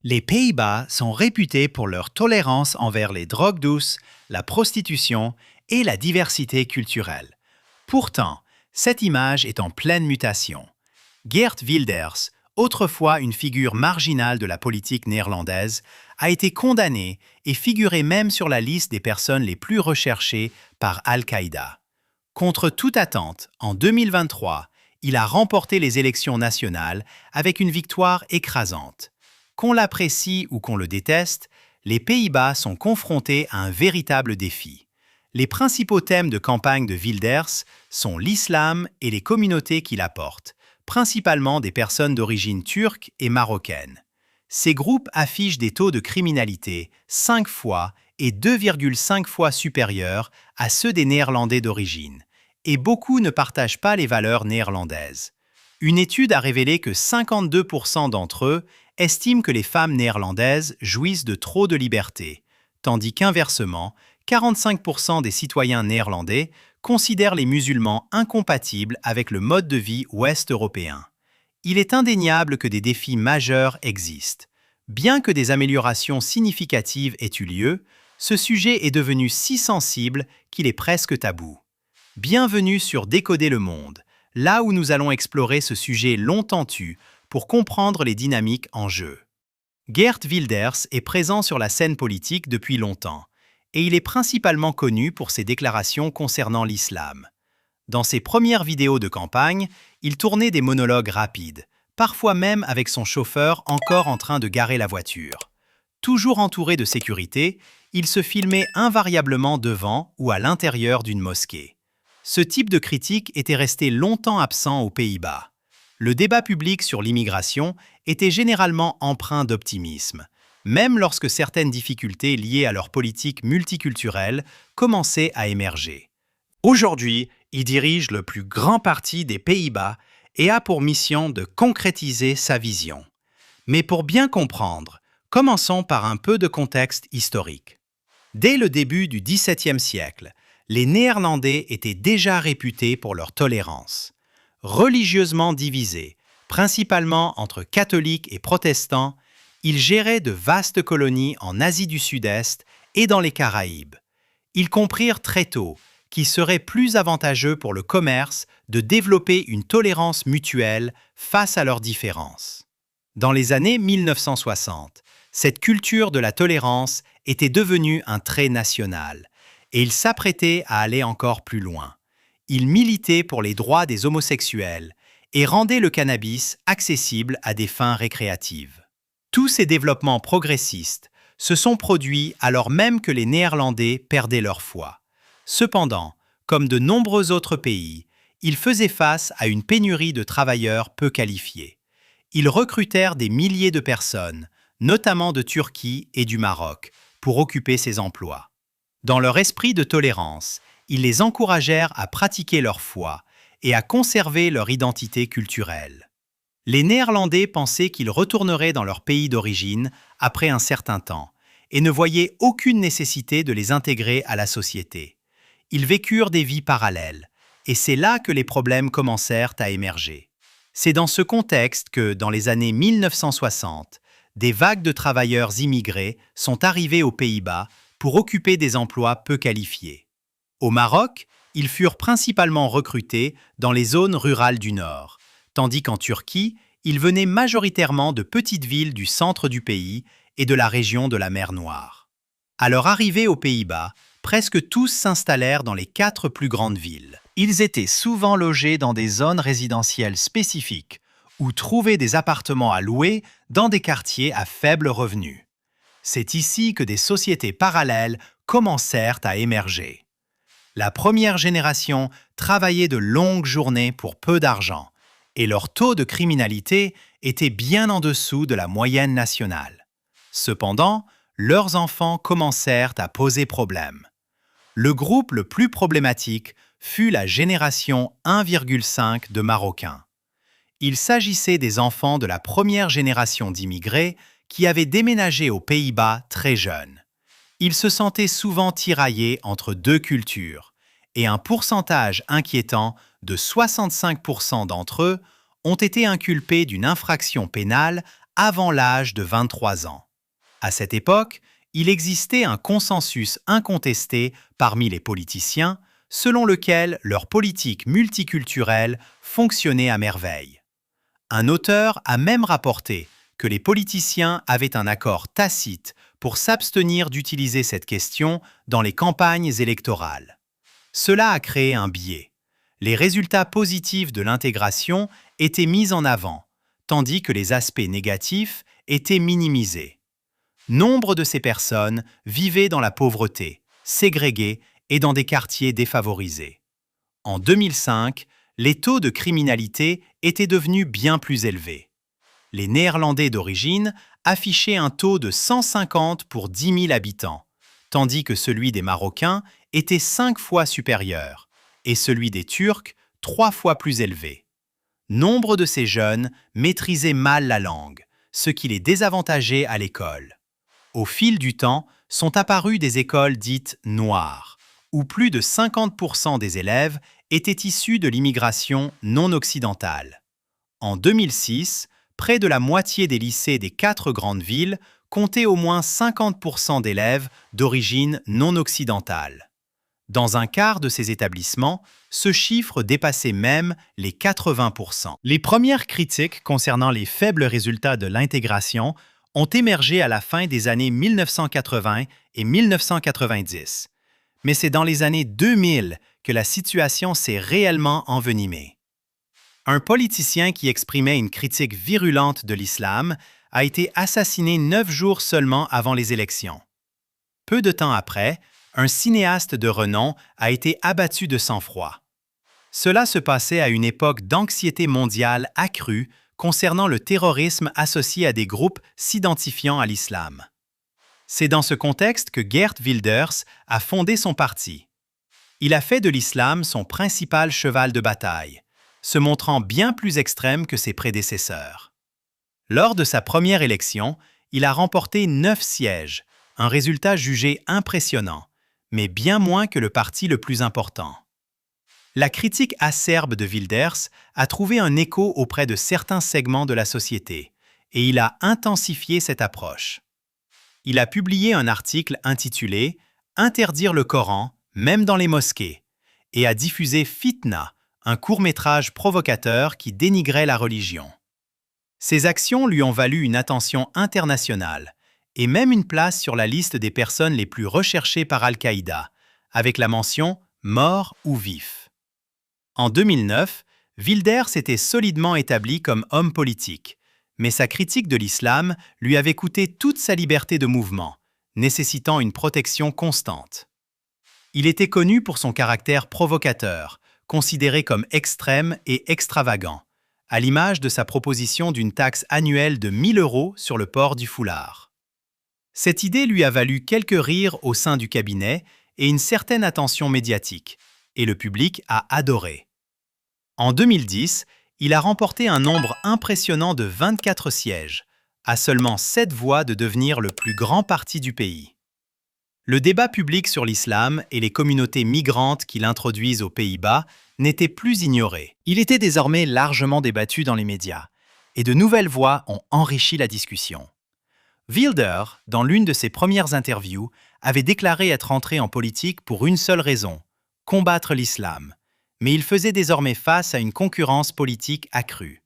Les Pays-Bas sont réputés pour leur tolérance envers les drogues douces, la prostitution et la diversité culturelle. Pourtant, cette image est en pleine mutation. Geert Wilders, autrefois une figure marginale de la politique néerlandaise, a été condamné et figurait même sur la liste des personnes les plus recherchées par Al-Qaïda. Contre toute attente, en 2023, il a remporté les élections nationales avec une victoire écrasante. Qu'on l'apprécie ou qu'on le déteste, les Pays-Bas sont confrontés à un véritable défi. Les principaux thèmes de campagne de Wilders sont l'islam et les communautés qu'il apporte, principalement des personnes d'origine turque et marocaine. Ces groupes affichent des taux de criminalité 5 fois et 2,5 fois supérieurs à ceux des Néerlandais d'origine, et beaucoup ne partagent pas les valeurs néerlandaises. Une étude a révélé que 52% d'entre eux estiment que les femmes néerlandaises jouissent de trop de liberté, tandis qu'inversement, 45% des citoyens néerlandais considèrent les musulmans incompatibles avec le mode de vie ouest-européen. Il est indéniable que des défis majeurs existent. Bien que des améliorations significatives aient eu lieu, ce sujet est devenu si sensible qu'il est presque tabou. Bienvenue sur Décoder le monde, là où nous allons explorer ce sujet longtemps tu pour comprendre les dynamiques en jeu. Geert Wilders est présent sur la scène politique depuis longtemps, et il est principalement connu pour ses déclarations concernant l'islam. Dans ses premières vidéos de campagne, il tournait des monologues rapides, parfois même avec son chauffeur encore en train de garer la voiture. Toujours entouré de sécurité, il se filmait invariablement devant ou à l'intérieur d'une mosquée. Ce type de critique était resté longtemps absent aux Pays-Bas. Le débat public sur l'immigration était généralement empreint d'optimisme, même lorsque certaines difficultés liées à leur politique multiculturelle commençaient à émerger. Aujourd'hui, il dirige le plus grand parti des Pays-Bas et a pour mission de concrétiser sa vision. Mais pour bien comprendre, commençons par un peu de contexte historique. Dès le début du XVIIe siècle, les Néerlandais étaient déjà réputés pour leur tolérance. Religieusement divisés, principalement entre catholiques et protestants, ils géraient de vastes colonies en Asie du Sud-Est et dans les Caraïbes. Ils comprirent très tôt qu'il serait plus avantageux pour le commerce de développer une tolérance mutuelle face à leurs différences. Dans les années 1960, cette culture de la tolérance était devenue un trait national, et ils s'apprêtaient à aller encore plus loin. Ils militaient pour les droits des homosexuels et rendaient le cannabis accessible à des fins récréatives. Tous ces développements progressistes se sont produits alors même que les Néerlandais perdaient leur foi. Cependant, comme de nombreux autres pays, ils faisaient face à une pénurie de travailleurs peu qualifiés. Ils recrutèrent des milliers de personnes, notamment de Turquie et du Maroc, pour occuper ces emplois. Dans leur esprit de tolérance, ils les encouragèrent à pratiquer leur foi et à conserver leur identité culturelle. Les Néerlandais pensaient qu'ils retourneraient dans leur pays d'origine après un certain temps et ne voyaient aucune nécessité de les intégrer à la société. Ils vécurent des vies parallèles, et c'est là que les problèmes commencèrent à émerger. C'est dans ce contexte que, dans les années 1960, des vagues de travailleurs immigrés sont arrivés aux Pays-Bas pour occuper des emplois peu qualifiés. Au Maroc, ils furent principalement recrutés dans les zones rurales du Nord, tandis qu'en Turquie, ils venaient majoritairement de petites villes du centre du pays et de la région de la mer Noire. À leur arrivée aux Pays-Bas, presque tous s'installèrent dans les 4 plus grandes villes. Ils étaient souvent logés dans des zones résidentielles spécifiques ou trouvaient des appartements à louer dans des quartiers à faible revenu. C'est ici que des sociétés parallèles commencèrent à émerger. La première génération travaillait de longues journées pour peu d'argent, et leur taux de criminalité était bien en dessous de la moyenne nationale. Cependant, leurs enfants commencèrent à poser problème. Le groupe le plus problématique fut la génération 1,5 de Marocains. Il s'agissait des enfants de la première génération d'immigrés qui avaient déménagé aux Pays-Bas très jeunes. Ils se sentaient souvent tiraillés entre deux cultures, et un pourcentage inquiétant de 65% d'entre eux ont été inculpés d'une infraction pénale avant l'âge de 23 ans. À cette époque, il existait un consensus incontesté parmi les politiciens selon lequel leur politique multiculturelle fonctionnait à merveille. Un auteur a même rapporté que les politiciens avaient un accord tacite pour s'abstenir d'utiliser cette question dans les campagnes électorales. Cela a créé un biais. Les résultats positifs de l'intégration étaient mis en avant, tandis que les aspects négatifs étaient minimisés. Nombre de ces personnes vivaient dans la pauvreté, ségrégées et dans des quartiers défavorisés. En 2005, les taux de criminalité étaient devenus bien plus élevés. Les Néerlandais d'origine affichaient un taux de 150 pour 10 000 habitants, tandis que celui des Marocains était 5 fois supérieur, et celui des Turcs 3 fois plus élevé. Nombre de ces jeunes maîtrisaient mal la langue, ce qui les désavantageait à l'école. Au fil du temps, sont apparues des écoles dites « noires », où plus de 50% des élèves étaient issus de l'immigration non occidentale. En 2006, près de la moitié des lycées des 4 grandes villes comptaient au moins 50% d'élèves d'origine non occidentale. Dans un quart de ces établissements, ce chiffre dépassait même les 80%. Les premières critiques concernant les faibles résultats de l'intégration ont émergé à la fin des années 1980 et 1990. Mais c'est dans les années 2000 que la situation s'est réellement envenimée. Un politicien qui exprimait une critique virulente de l'islam a été assassiné 9 jours seulement avant les élections. Peu de temps après, un cinéaste de renom a été abattu de sang-froid. Cela se passait à une époque d'anxiété mondiale accrue concernant le terrorisme associé à des groupes s'identifiant à l'islam. C'est dans ce contexte que Geert Wilders a fondé son parti. Il a fait de l'islam son principal cheval de bataille, se montrant bien plus extrême que ses prédécesseurs. Lors de sa première élection, il a remporté 9 sièges, un résultat jugé impressionnant, mais bien moins que le parti le plus important. La critique acerbe de Wilders a trouvé un écho auprès de certains segments de la société, et il a intensifié cette approche. Il a publié un article intitulé « Interdire le Coran, même dans les mosquées » et a diffusé Fitna, un court-métrage provocateur qui dénigrait la religion. Ces actions lui ont valu une attention internationale et même une place sur la liste des personnes les plus recherchées par Al-Qaïda, avec la mention « mort ou vif ». En 2009, Wilders s'était solidement établi comme homme politique, mais sa critique de l'islam lui avait coûté toute sa liberté de mouvement, nécessitant une protection constante. Il était connu pour son caractère provocateur, considéré comme extrême et extravagant, à l'image de sa proposition d'une taxe annuelle de 1 000 € sur le port du foulard. Cette idée lui a valu quelques rires au sein du cabinet et une certaine attention médiatique, et le public a adoré. En 2010, il a remporté un nombre impressionnant de 24 sièges, à seulement 7 voix de devenir le plus grand parti du pays. Le débat public sur l'islam et les communautés migrantes qui l'introduisent aux Pays-Bas n'était plus ignoré. Il était désormais largement débattu dans les médias, et de nouvelles voix ont enrichi la discussion. Wilders, dans l'une de ses premières interviews, avait déclaré être entré en politique pour une seule raison, combattre l'islam, mais il faisait désormais face à une concurrence politique accrue.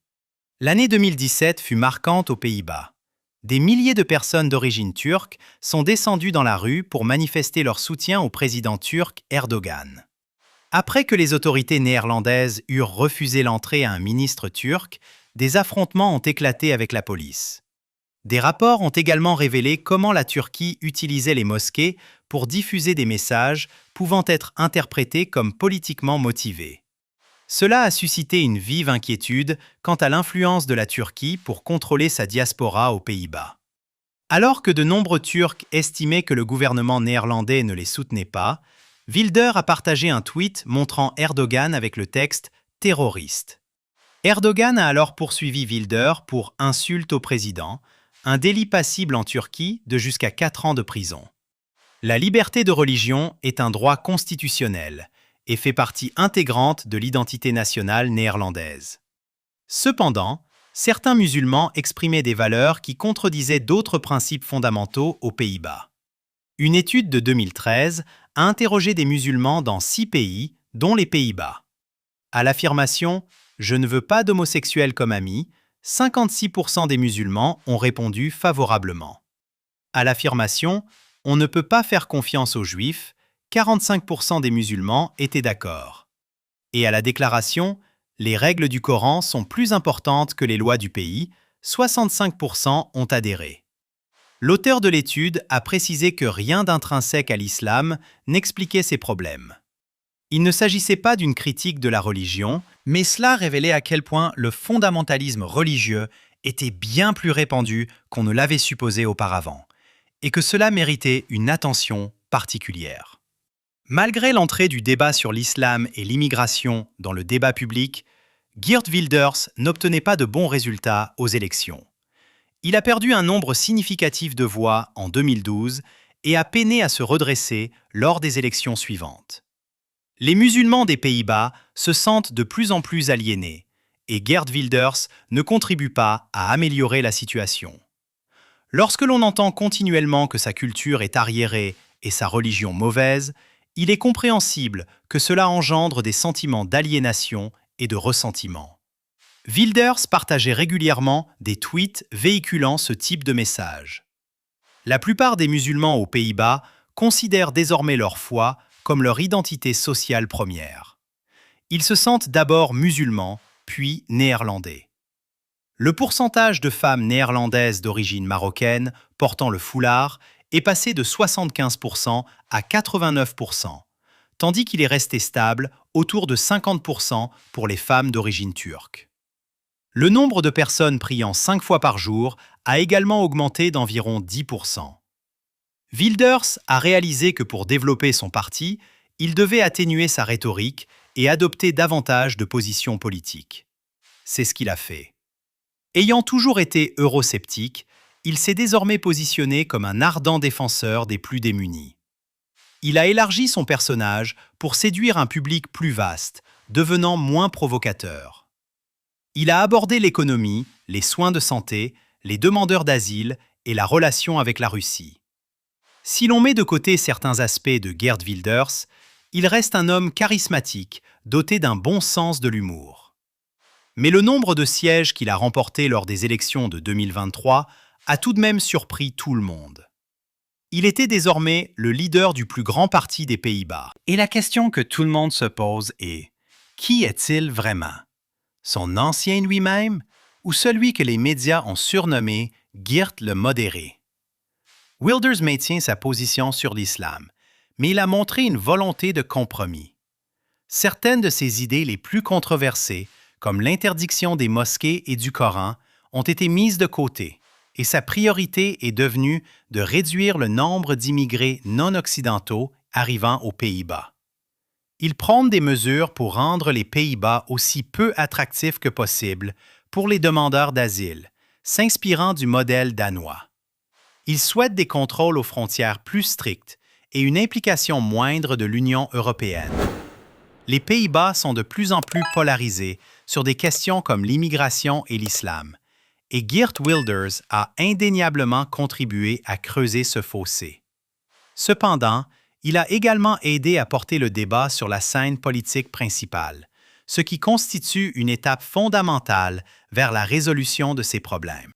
L'année 2017 fut marquante aux Pays-Bas. Des milliers de personnes d'origine turque sont descendues dans la rue pour manifester leur soutien au président turc Erdogan. Après que les autorités néerlandaises eurent refusé l'entrée à un ministre turc, des affrontements ont éclaté avec la police. Des rapports ont également révélé comment la Turquie utilisait les mosquées pour diffuser des messages pouvant être interprétés comme politiquement motivés. Cela a suscité une vive inquiétude quant à l'influence de la Turquie pour contrôler sa diaspora aux Pays-Bas. Alors que de nombreux Turcs estimaient que le gouvernement néerlandais ne les soutenait pas, Wilders a partagé un tweet montrant Erdogan avec le texte « terroriste ». Erdogan a alors poursuivi Wilders pour insulte au président, un délit passible en Turquie de jusqu'à 4 ans de prison. La liberté de religion est un droit constitutionnel et fait partie intégrante de l'identité nationale néerlandaise. Cependant, Certains musulmans exprimaient des valeurs qui contredisaient d'autres principes fondamentaux aux Pays-Bas. Une étude de 2013 a interrogé des musulmans dans 6 pays, dont les Pays-Bas. À l'affirmation « Je ne veux pas d'homosexuels comme amis », 56% des musulmans ont répondu favorablement. À l'affirmation « On ne peut pas faire confiance aux juifs », 45% des musulmans étaient d'accord. Et à la déclaration « Les règles du Coran sont plus importantes que les lois du pays », 65% ont adhéré. L'auteur de l'étude a précisé que rien d'intrinsèque à l'islam n'expliquait ces problèmes. Il ne s'agissait pas d'une critique de la religion, mais cela révélait à quel point le fondamentalisme religieux était bien plus répandu qu'on ne l'avait supposé auparavant, et que cela méritait une attention particulière. Malgré l'entrée du débat sur l'islam et l'immigration dans le débat public, Geert Wilders n'obtenait pas de bons résultats aux élections. Il a perdu un nombre significatif de voix en 2012 et a peiné à se redresser lors des élections suivantes. Les musulmans des Pays-Bas se sentent de plus en plus aliénés et Geert Wilders ne contribue pas à améliorer la situation. Lorsque l'on entend continuellement que sa culture est arriérée et sa religion mauvaise, il est compréhensible que cela engendre des sentiments d'aliénation et de ressentiment. Wilders partageait régulièrement des tweets véhiculant ce type de message. La plupart des musulmans aux Pays-Bas considèrent désormais leur foi comme leur identité sociale première. Ils se sentent d'abord musulmans, puis néerlandais. Le pourcentage de femmes néerlandaises d'origine marocaine portant le foulard est passé de 75% à 89%, tandis qu'il est resté stable autour de 50% pour les femmes d'origine turque. Le nombre de personnes priant 5 fois par jour a également augmenté d'environ 10%. Wilders a réalisé que pour développer son parti, il devait atténuer sa rhétorique et adopter davantage de positions politiques. C'est ce qu'il a fait. Ayant toujours été eurosceptique, il s'est désormais positionné comme un ardent défenseur des plus démunis. Il a élargi son personnage pour séduire un public plus vaste, devenant moins provocateur. Il a abordé l'économie, les soins de santé, les demandeurs d'asile et la relation avec la Russie. Si l'on met de côté certains aspects de Geert Wilders, il reste un homme charismatique, doté d'un bon sens de l'humour. Mais le nombre de sièges qu'il a remportés lors des élections de 2023 a tout de même surpris tout le monde. Il était désormais le leader du plus grand parti des Pays-Bas. Et la question que tout le monde se pose est « Qui est-il vraiment ? Son ancien lui-même ou celui que les médias ont surnommé Geert le modéré ?» Wilders maintient sa position sur l'islam, mais il a montré une volonté de compromis. Certaines de ses idées les plus controversées, comme l'interdiction des mosquées et du Coran, ont été mises de côté, et sa priorité est devenue de réduire le nombre d'immigrés non occidentaux arrivant aux Pays-Bas. Il prône des mesures pour rendre les Pays-Bas aussi peu attractifs que possible pour les demandeurs d'asile, s'inspirant du modèle danois. Il souhaite des contrôles aux frontières plus stricts et une implication moindre de l'Union européenne. Les Pays-Bas sont de plus en plus polarisés sur des questions comme l'immigration et l'islam, et Geert Wilders a indéniablement contribué à creuser ce fossé. Cependant, il a également aidé à porter le débat sur la scène politique principale, ce qui constitue une étape fondamentale vers la résolution de ces problèmes.